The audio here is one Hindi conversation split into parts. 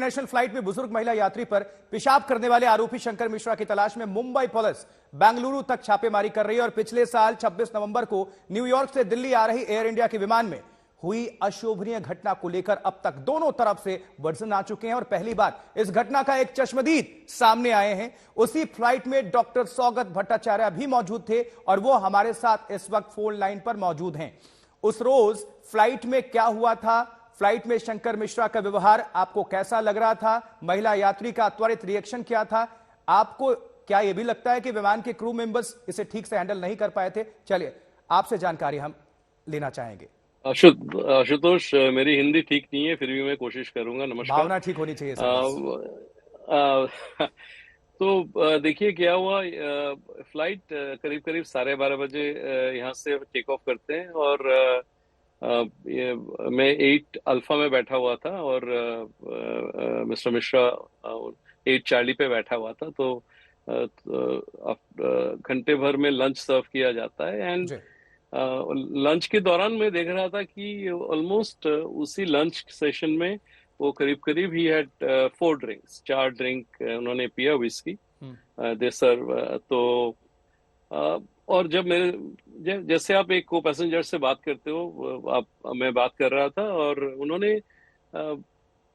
इंटरनेशनल फ्लाइट में बुजुर्ग महिला यात्री पर पेशाब करने वाले आरोपी शंकर मिश्रा की तलाश में मुंबई पुलिस बेंगलुरु तक छापेमारी कर रही है और पिछले साल 26 नवंबर को न्यूयॉर्क से दिल्ली आ रही एयर इंडिया के विमान में हुई अशोभनीय घटना को लेकर अब तक दोनों तरफ से वर्जन आ चुके हैं और पहली बार इस घटना का एक चश्मदीद सामने आए हैं। उसी फ्लाइट में डॉक्टर सौगत भट्टाचार्य भी मौजूद थे और वो हमारे साथ इस वक्त फोन लाइन पर मौजूद हैं। उस रोज फ्लाइट में क्या हुआ था, फ्लाइट में शंकर मिश्रा का व्यवहार आपको कैसा लग रहा था, महिला यात्री का त्वरित रिएक्शन क्या था, आपको क्या यह भी लगता है कि विमान के क्रू मेंबर्स इसे ठीक से हैंडल नहीं कर पाए थे? चलिए आपसे जानकारी हम लेना चाहेंगे। आशुतोष, मेरी हिंदी ठीक नहीं है, फिर भी मैं कोशिश करूंगा। नमस्कार। भावना ठीक होनी चाहिए सर। तो देखिए क्या हुआ। फ्लाइट करीब करीब 12:30 बजे यहाँ से टेक ऑफ करते हैं और मैं 8 अल्फा में बैठा हुआ था और मिस्टर मिश्रा 8 चार्ली पे बैठा हुआ था। तो घंटे भर में लंच सर्व किया जाता है एंड लंच के दौरान मैं देख रहा था कि ऑलमोस्ट उसी लंच सेशन में वो करीब करीब ही हैड 4 ड्रिंक्स, 4 ड्रिंक उन्होंने पिया विस्की दे सर्व। तो और जब मेरे जैसे आप एक को पैसेंजर से बात करते हो, मैं बात कर रहा था और उन्होंने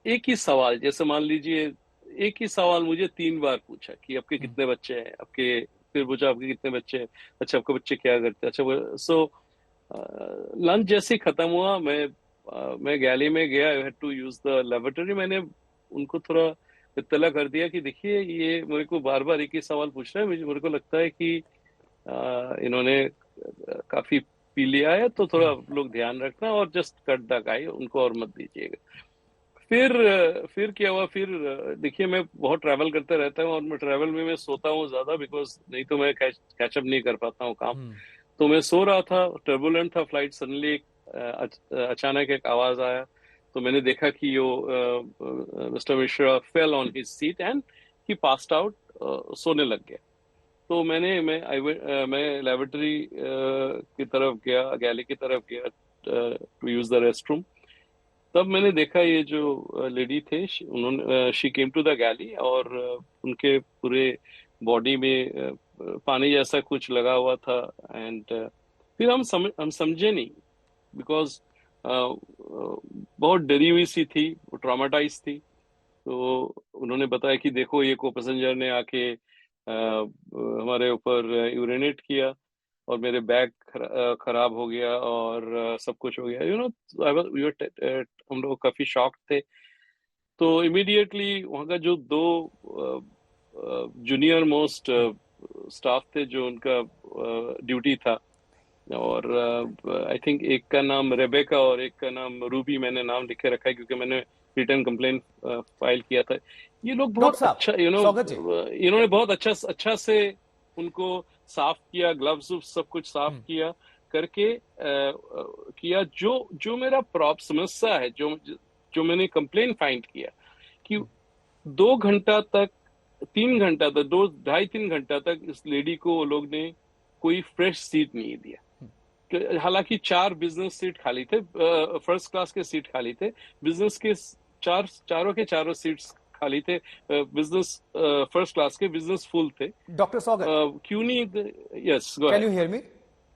एक ही सवाल, जैसे मान लीजिए एक ही सवाल मुझे 3 बार पूछा कि आपके कितने बच्चे हैं, आपके, फिर पूछा आपके कितने बच्चे हैं, अच्छा आपके बच्चे क्या करते हैं, अच्छा। सो लंच जैसे ही खत्म हुआ, मैं गैली में गया, I had to use the laboratory. मैंने उनको थोड़ा इत्तला कर दिया कि देखिए ये मेरे को बार बार एक ही सवाल पूछ रहे हैं, मेरे को लगता है कि इन्होंने काफी पी लिया है, तो थोड़ा लोग ध्यान रखना और जस्ट कट द गाय, उनको और मत दीजिएगा। फिर क्या हुआ, फिर देखिए मैं बहुत ट्रैवल करते रहता हूँ और मैं ट्रैवल में मैं सोता हूँ ज्यादा, बिकॉज नहीं तो मैं कैचअप नहीं कर पाता हूँ काम। तो मैं सो रहा था, टर्बुलेंट था फ्लाइट, सडनली अचानक एक आवाज आया, तो मैंने देखा कि mister Mishra fell on his seat and he passed out, सोने लग गया। तो मैं लेबोरेटरी की तरफ गया, गैली की तरफ गया टू यूज द रेस्टरूम। तब मैंने देखा ये जो लेडी थे, उन्होंने शी केम टू द गैली और उनके पूरे बॉडी में पानी जैसा कुछ लगा हुआ था एंड फिर हम समझे नहीं, बिकॉज बहुत डरी हुई सी थी, वो ट्रॉमेटाइज थी। तो उन्होंने बताया कि देखो ये को पैसेंजर ने आके हमारे ऊपर यूरिनेट किया और मेरे बैग खराब हो गया और सब कुछ हो गया, हम लोग काफी शॉक थे। तो इमीडिएटली वहाँ का जो 2 जूनियर मोस्ट स्टाफ थे, जो उनका ड्यूटी था, और आई थिंक एक का नाम रेबेका और एक का नाम रूबी, मैंने नाम लिखे रखा है क्योंकि मैंने रिटर्न कंप्लेंट फाइल किया था। ये लोग बहुत अच्छा, इन्होंने बहुत अच्छा से उनको साफ किया, ग्लव्स सब कुछ साफ किया करके किया। जो मेरा समस्या है, जो मैंने कंप्लेन फाइंड किया कि 2 घंटा तक, 3 घंटा तक, 2-2.5-3 घंटा तक इस लेडी को वो लोग ने कोई फ्रेश सीट नहीं दिया। हालांकि 4 बिजनेस सीट खाली थे, फर्स्ट क्लास के सीट खाली थे, बिजनेस के चारों के चारों सीट्स खाली थे, बिजनेस फर्स्ट क्लास के बिजनेस फुल थे। डॉक्टर सौगत, क्यों नहीं? Yes, go can you hear me?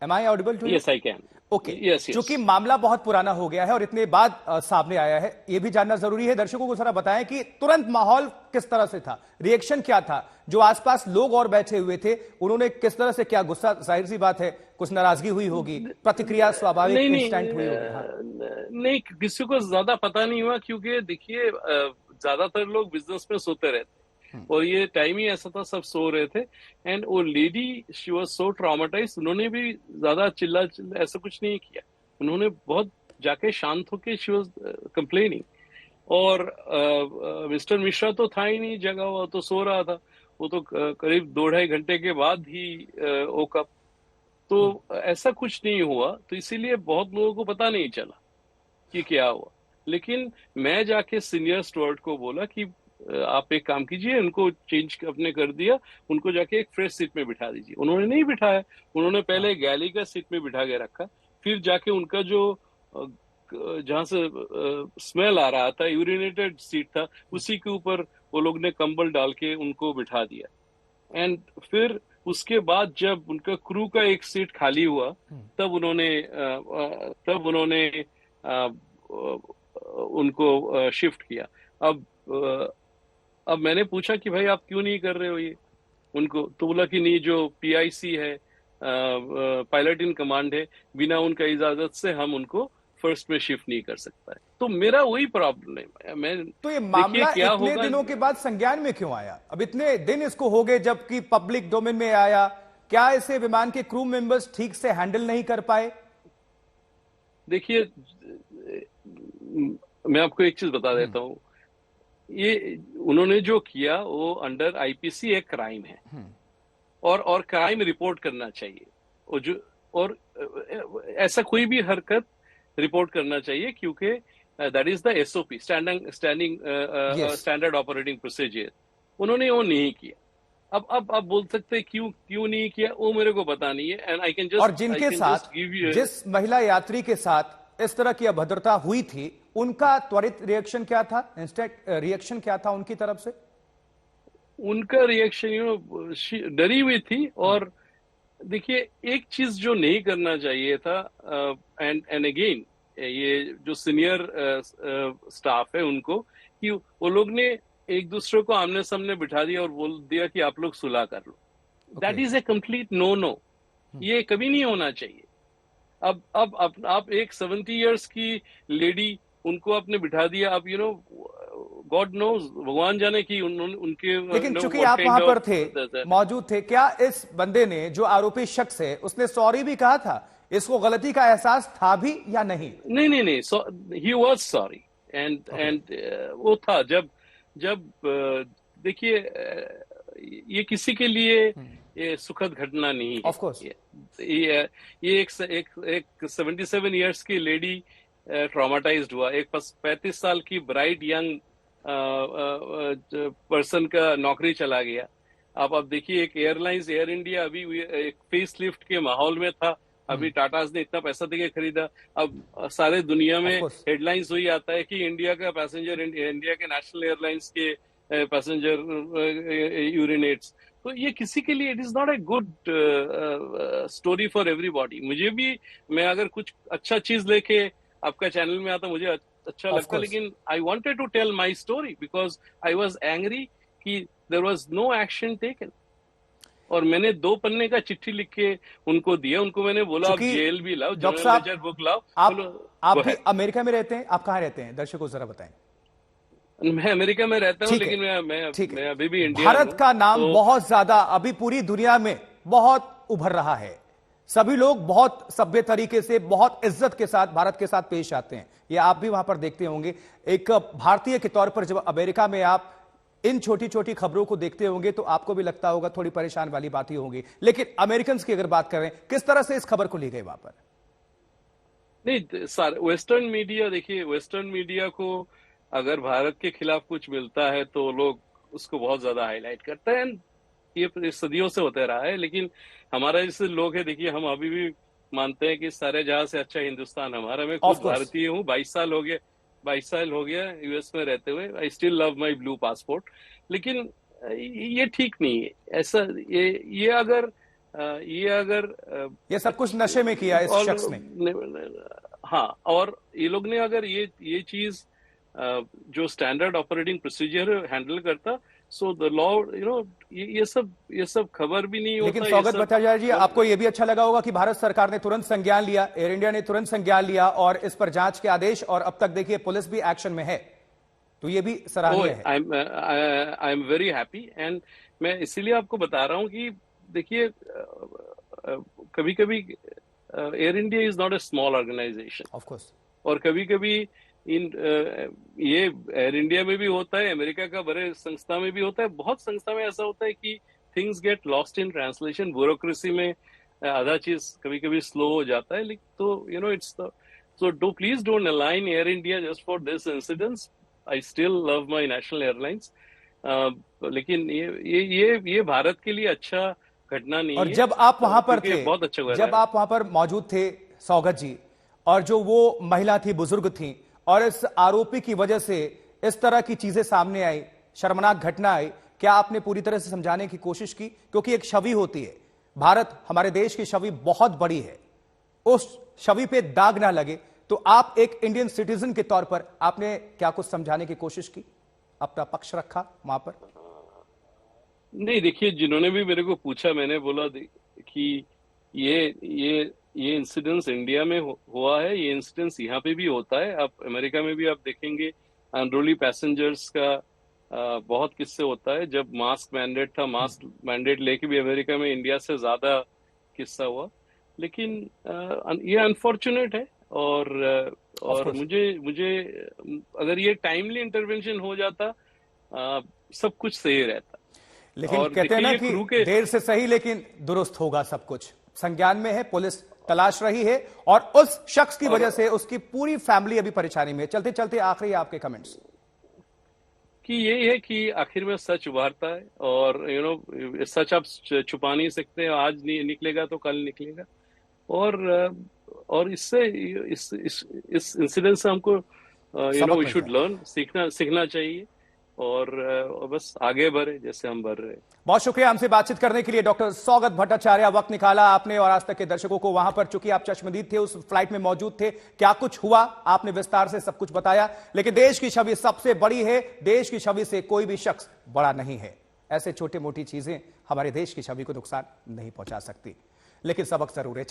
Am I audible to you? Yes, I can. Okay, क्योंकि मामला बहुत पुराना हो गया है और इतने बाद सामने आया है, यह भी जानना जरूरी है। दर्शकों को जरा बताएं कि तुरंत माहौल किस तरह से था, रिएक्शन क्या था, जो आसपास लोग और बैठे हुए थे उन्होंने किस तरह से, क्या गुस्सा, जाहिर सी बात है कुछ नाराजगी हुई होगी, प्रतिक्रिया स्वाभाविक इंस्टेंट हुई होगी? हाँ। नहीं, किसी को ज्यादा पता नहीं हुआ क्योंकि देखिए ज्यादातर लोग बिजनेस में सोते रहते और ये टाइम ही ऐसा था, सब सो रहे थे। एंड वो lady, she was so traumatised, उन्होंने भी ज्यादा चिल्ला ऐसा कुछ नहीं किया, उन्होंने बहुत जाके शांत होके शी वाज कंप्लेनिंग। और मिस्टर मिश्रा तो था ही नहीं जगह, वो तो सो रहा था, वो तो करीब 2-2.5 घंटे के बाद ही woke up। तो ऐसा कुछ नहीं हुआ, तो इसीलिए बहुत लोगों को पता नहीं चला कि क्या हुआ। लेकिन मैं जाके सीनियर स्टुअर्ड को बोला कि आप एक काम कीजिए, उनको चेंज अपने कर दिया, उनको जाके एक फ्रेश सीट में बिठा दीजिए। उन्होंने नहीं बिठाया, उन्होंने पहले गैली का सीट में बिठा के रखा, फिर जाके उनका जो जहां से स्मेल आ रहा था, यूरिनेटेड सीट था, उसी के ऊपर वो लोग ने कंबल डाल के उनको बिठा दिया। एंड फिर उसके बाद जब उनका क्रू का एक सीट खाली हुआ, तब उन्होंने उनको शिफ्ट किया। अब मैंने पूछा कि भाई आप क्यों नहीं कर रहे हो ये उनको, तो बोला कि नहीं, जो पीआईसी है, पायलट इन कमांड है, बिना उनका इजाजत से हम उनको फर्स्ट में शिफ्ट नहीं कर सकता है। तो मेरा वही प्रॉब्लम है। मैं तो ये मामला क्या इतने होगा, दिनों के बाद संज्ञान में क्यों आया? अब इतने दिन इसको हो गए जबकि पब्लिक डोमेन में आया, क्या इसे विमान के क्रू मेंबर्स ठीक से हैंडल नहीं कर पाए? देखिए, मैं आपको एक चीज बता देता हूँ, ये उन्होंने जो किया वो अंडर आईपीसी एक क्राइम है, और क्राइम रिपोर्ट करना चाहिए, और ऐसा कोई भी हरकत रिपोर्ट करना चाहिए, क्योंकि that is the SOP, standard operating procedure. उन्होंने वो नहीं किया। अब आप बोल सकते हैं क्यों नहीं किया, वो मेरे को पता नहीं है। एंड आई कैन जस्ट, और जिनके साथ, जिस महिला यात्री के साथ इस तरह की अभद्रता हुई थी, उनका त्वरित रिएक्शन क्या था, इंस्टेंट रिएक्शन क्या था उनकी तरफ से? उनका रिएक्शन डरी हुई थी। और देखिए, एक चीज जो नहीं करना चाहिए था, एंड अगेन ये जो सीनियर स्टाफ है उनको, कि वो लोग ने एक दूसरे को आमने सामने बिठा दिया और बोल दिया कि आप लोग सुलह कर लो। That is a complete no. ये कभी नहीं होना चाहिए। अब आप एक 70 इयर्स की लेडी, उनको आपने बिठा दिया। अब गॉड नोज, भगवान जाने की उनके, लेकिन चूंकि आप वहां पर थे, मौजूद थे, क्या इस बंदे ने, जो आरोपी शख्स है, उसने सॉरी भी कहा था? इसको गलती का एहसास था भी या नहीं? नहीं, ही वॉज सॉरी। एंड वो था जब देखिए, ये किसी के लिए ये सुखद घटना नहीं है। ऑफ कोर्स, ये एक 77 इयर्स की लेडी ट्रॉमाटाइज्ड हुआ, एक 35 साल की ब्राइट यंग पर्सन का नौकरी चला गया। अब देखिए, एक एयरलाइंस, एयर इंडिया अभी एक फेस लिफ्ट के माहौल में था। अभी टाटास ने इतना पैसा देके खरीदा। अब सारे दुनिया में हेडलाइंस वही आता है कि इंडिया का पैसेंजर, इंडिया के नेशनल एयरलाइंस के पैसेंजर यूरिनेट्स। तो ये किसी के लिए it is not a good story for everybody. मुझे भी, मैं अगर कुछ अच्छा चीज लेके आपका चैनल में आता, मुझे अच्छा लगता, लेकिन I wanted to tell my story because I was angry कि there was no action taken. और मैंने 2 पन्ने का चिट्ठी लिख के उनको दिया। उनको मैंने बोला, आप जेल भी लाओ, डॉक्टर साहब बुक लाओ। आप भी अमेरिका में रहते हैं? आप कहाँ रहते हैं, दर्शकों को जरा बताएं। मैं अमेरिका में रहता हूँ, लेकिन मैं अभी भी इंडिया। भारत का नाम बहुत ज्यादा अभी पूरी दुनिया में बहुत उभर रहा है। सभी लोग बहुत सभ्य तरीके से, बहुत इज्जत के साथ भारत के साथ पेश आते हैं। ये आप भी वहां पर देखते होंगे। एक भारतीय के तौर पर जब अमेरिका में आप इन छोटी छोटी खबरों को देखते होंगे तो आपको भी लगता होगा थोड़ी परेशान वाली बात ही होगी। लेकिन अमेरिकन की अगर बात करें, किस तरह से इस खबर को ली गई वहां पर? नहीं, वेस्टर्न मीडिया, देखिए, वेस्टर्न मीडिया को अगर भारत के खिलाफ कुछ मिलता है तो लोग उसको बहुत ज्यादा हाईलाइट करते हैं। ये सदियों से होता रहा है। लेकिन हमारा जैसे लोग है, देखिए, हम अभी भी मानते हैं कि सारे जहां से अच्छा हिंदुस्तान हमारा। मैं खुद भारतीय हूँ, 22 साल हो गया यूएस में रहते हुए। I still love my blue passport. लेकिन ये ठीक नहीं है ऐसा। ये सब कुछ नशे में किया इस शख्स ने। हाँ, और ये लोग ने अगर ये चीज जो स्टैंडर्ड ऑपरेटिंग प्रोसीजर हैंडल करता, सो द लॉ, ये सब खबर भी नहीं होता। लेकिन स्वागत भट्टाचार्य जी, आपको यह भी अच्छा लगा होगा कि भारत सरकार ने तुरंत संज्ञान लिया, एयर इंडिया ने तुरंत संज्ञान लिया और इस पर जांच के आदेश, और अब तक देखिए पुलिस भी एक्शन में है, तो ये भी सराहनीय है। I am very happy. And मैं इसीलिए आपको बता रहा हूं कि देखिए, कभी कभी Air India is not a small organisation, of course, और कभी कभी ये एयर इंडिया में भी होता है, अमेरिका का बड़े संस्था में भी होता है। बहुत संस्था में ऐसा होता है कि things get lost in translation, bureaucracy में आधा चीज कभी कभी स्लो हो जाता है। तो it's so please don't align air India just for this incidents. I still love my national airlines. लेकिन ये भारत के लिए अच्छा घटना नहीं है। और जब आप वहां पर थे, बहुत अच्छा, जब आप वहां पर मौजूद थे स्वागत जी, और जो वो महिला थी, बुजुर्ग थी, और इस आरोपी की वजह से इस तरह की चीजें सामने आई, शर्मनाक घटना आई, क्या आपने पूरी तरह से समझाने की कोशिश की? क्योंकि एक छवि होती है, भारत हमारे देश की छवि बहुत बड़ी है, उस छवि पे दाग ना लगे, तो आप एक इंडियन सिटीजन के तौर पर आपने क्या कुछ समझाने की कोशिश की, अपना पक्ष रखा वहां पर? नहीं, देखिए, जिन्होंने भी मेरे को पूछा, मैंने बोला कि ये इंसिडेंस इंडिया में हुआ है, ये इंसिडेंस यहाँ पे भी होता है। आप अमेरिका में भी आप देखेंगे अनरोली पैसेंजर्स का बहुत किस्से होता है। जब मास्क मैंडेट था, मास्क मैंडेट लेके भी अमेरिका में इंडिया से ज्यादा किस्सा हुआ। लेकिन ये अनफॉर्चुनेट है, और मुझे अगर ये टाइमली इंटरवेंशन हो जाता, सब कुछ सही रहता। लेकिन और कहते हैं ना देखिए, कि देर से सही लेकिन दुरुस्त होगा सब कुछ। संज्ञान में है, पुलिस तलाश रही है, और उस शख्स की वजह से उसकी पूरी फैमिली अभी परेशानी में है। चलते चलते आखिरी आपके कमेंट्स। कि यही है कि आखिर में सच उभारता है, और सच आप छुपा नहीं सकते। आज नहीं निकलेगा तो कल निकलेगा। और इससे इस इंसिडेंट से हमको वी शुड लर्न, सीखना चाहिए, और बस आगे बढ़े जैसे हम बढ़ रहे हैं। बहुत शुक्रिया हमसे बातचीत करने के लिए डॉक्टर सौगत भट्टाचार्य। वक्त निकाला आपने और आज तक के दर्शकों को वहां पर, चूंकि आप चश्मदीद थे, उस फ्लाइट में मौजूद थे, क्या कुछ हुआ आपने विस्तार से सब कुछ बताया। लेकिन देश की छवि सबसे बड़ी है, देश की छवि से कोई भी शख्स बड़ा नहीं है। ऐसे छोटी मोटी चीजें हमारे देश की छवि को नुकसान नहीं पहुंचा सकती, लेकिन सबक जरूर है।